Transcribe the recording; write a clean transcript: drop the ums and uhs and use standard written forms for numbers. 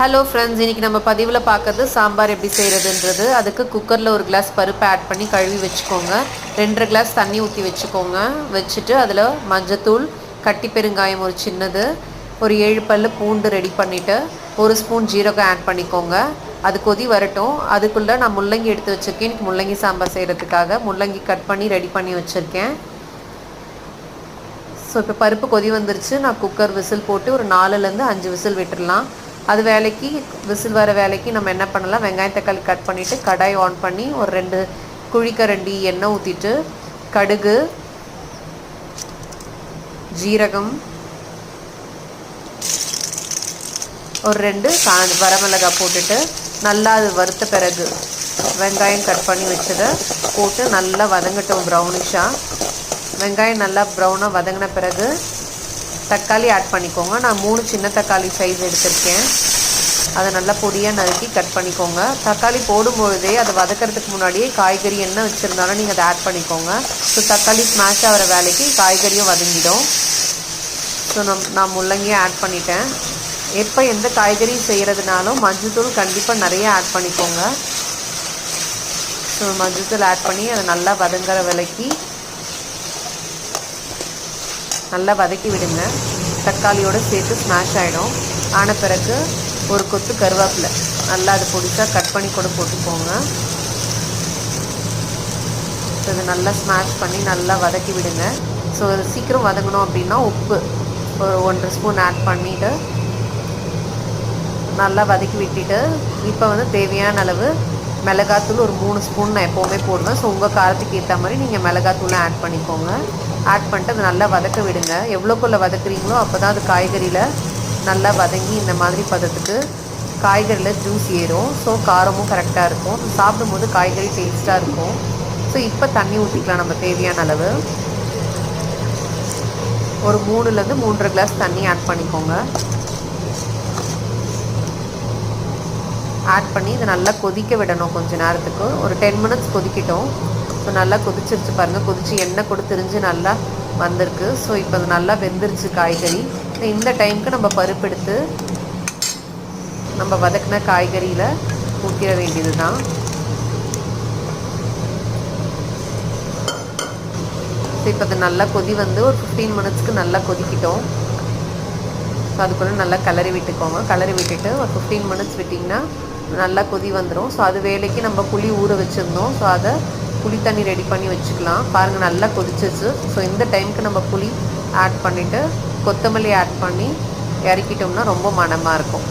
Hello friends, இன்றைக்கி நம்ம பதிவில் பார்க்கறது சாம்பார் எப்படி செய்கிறதுன்றது. அதுக்கு குக்கரில் ஒரு கிளாஸ் பருப்பு ஆட் பண்ணி கழுவி வச்சுக்கோங்க. 2.5 கிளாஸ் தண்ணி ஊற்றி வச்சுக்கோங்க. வச்சுட்டு அதில் மஞ்சத்தூள், கட்டி பெருங்காயம் ஒரு சின்னது, ஒரு 7 பல் பூண்டு ரெடி பண்ணிவிட்டு 1 ஸ்பூன் ஜீரகம் ஆட் பண்ணிக்கோங்க. அது கொதி வரட்டும். அதுக்குள்ளே நான் முள்ளங்கி எடுத்து வச்சுருக்கேன். எனக்கு முள்ளங்கி சாம்பார் செய்கிறதுக்காக முள்ளங்கி கட் பண்ணி ரெடி பண்ணி வச்சுருக்கேன். ஸோ இப்போ பருப்பு கொதி வந்துருச்சு. நான் குக்கர் விசில் போட்டு ஒரு 4லேருந்து 5 விசில் விட்டுடலாம். அது வேலைக்கு விசில் வர வேலைக்கு நம்ம என்ன பண்ணலாம், வெங்காயம் தக்காளி கட் பண்ணிவிட்டு கடாய் ஆன் பண்ணி ஒரு 2 குழிக்கரண்டி எண்ணெய் ஊற்றிட்டு கடுகு, ஜீரகம், ஒரு 2 வரமிளகாய் போட்டுட்டு நல்லா அது வறுத்த பிறகு வெங்காயம் கட் பண்ணி வச்சதை போட்டு நல்லா வதங்கட்டும் ப்ரௌனிஷாக. வெங்காயம் நல்லா ப்ரௌனாக வதங்கின பிறகு தக்காளி ஆட் பண்ணிக்கோங்க. நான் 3 சின்ன தக்காளி சைஸ் எடுத்திருக்கேன். அதை நல்லா பொடியாக நறுக்கி கட் பண்ணிக்கோங்க. தக்காளி போடும்பொழுதே அதை வதக்கிறதுக்கு முன்னாடியே காய்கறி என்ன வச்சுருந்தாலும் நீங்கள் அதை ஆட் பண்ணிக்கோங்க. ஸோ தக்காளி ஸ்மாஷ் ஆகிற வேலைக்கு காய்கறியும் வதங்கிடும். ஸோ நான் முள்ளங்கியும் ஆட் பண்ணிட்டேன். எப்போ எந்த காய்கறி செய்கிறதுனாலும் மஞ்சள்தூள் கண்டிப்பாக நிறைய ஆட் பண்ணிக்கோங்க. ஸோ மஞ்சள்தூள் ஆட் பண்ணி அதை நல்லா வதங்குற வேலைக்கு நல்லா வதக்கி விடுங்க. தக்காளியோடு சேர்த்து ஸ்மாஷ் ஆகிடும். ஆன பிறகு ஒரு கொத்து கருவேப்பிலை நல்லா அது பொடிசாக கட் பண்ணி கூட போட்டுக்கோங்க. ஸோ இது நல்லா ஸ்மாஷ் பண்ணி நல்லா வதக்கி விடுங்க. ஸோ இது சீக்கிரம் வதங்கணும் அப்படின்னா உப்பு ஒரு 1.5 ஸ்பூன் ஆட் பண்ணிவிட்டு நல்லா வதக்கி விட்டுட்டு இப்போ தேவையான அளவு மிளகாத்தூள் ஒரு 3 ஸ்பூன் நான் எப்போவுமே போடுவேன். ஸோ உங்கள் காரத்துக்கு ஏற்ற மாதிரி நீங்கள் மிளகாத்தூளை ஆட் பண்ணிக்கோங்க. ஆட் பண்ணிட்டு அதை நல்லா வதக்க விடுங்க. எவ்வளோக்குள்ளே வதக்குறீங்களோ அப்போ தான் அது காய்கறியில் நல்லா வதங்கி இந்த மாதிரி பதத்துக்கு காய்கறியில் ஜூஸ் ஏறும். ஸோ காரமும் கரெக்டாக இருக்கும். சாப்பிடும்போது காய்கறி டேஸ்ட்டாக இருக்கும். ஸோ இப்போ தண்ணி ஊற்றிக்கலாம் நம்ம தேவையான அளவு. ஒரு 3லேருந்து 3.5 கிளாஸ் தண்ணி ஆட் பண்ணிக்கோங்க. ஆட் பண்ணி இதை நல்லா கொதிக்க விடணும் கொஞ்சம் நேரத்துக்கு. ஒரு 10 மினிட்ஸ் கொதிக்கட்டும். ஸோ நல்லா கொதிச்சிருச்சு பாருங்கள். கொதித்து எண்ணெய் கூட திரிஞ்சு நல்லா வந்திருக்கு. ஸோ இப்போ அது நல்லா வெந்துருச்சு காய்கறி. இந்த டைமுக்கு நம்ம பருப்பு எடுத்து நம்ம வதக்கின காய்கறியில் ஊற்றிட வேண்டியது தான். ஸோ இப்போ அது நல்லா கொதி வந்து ஒரு 15 மினிட்ஸ்க்கு நல்லா கொதிக்கிட்டோம். ஸோ அதுக்குள்ளே நல்லா கிளறி விட்டுக்கோங்க. கிளறி விட்டுட்டு ஒரு 15 மினிட்ஸ் விட்டிங்கன்னா நல்லா கொதி வந்துடும். ஸோ அது வேலைக்கு நம்ம புளி ஊற வச்சுருந்தோம். ஸோ அதை புளி தண்ணி ரெடி பண்ணி வச்சுக்கலாம். பாருங்கள் நல்லா கொதிச்சிச்சு. ஸோ இந்த டைமுக்கு நம்ம புளி ஆட் பண்ணிவிட்டு கொத்தமல்லி ஆட் பண்ணி இறக்கிட்டோம்னா ரொம்ப மணமாக இருக்கும்.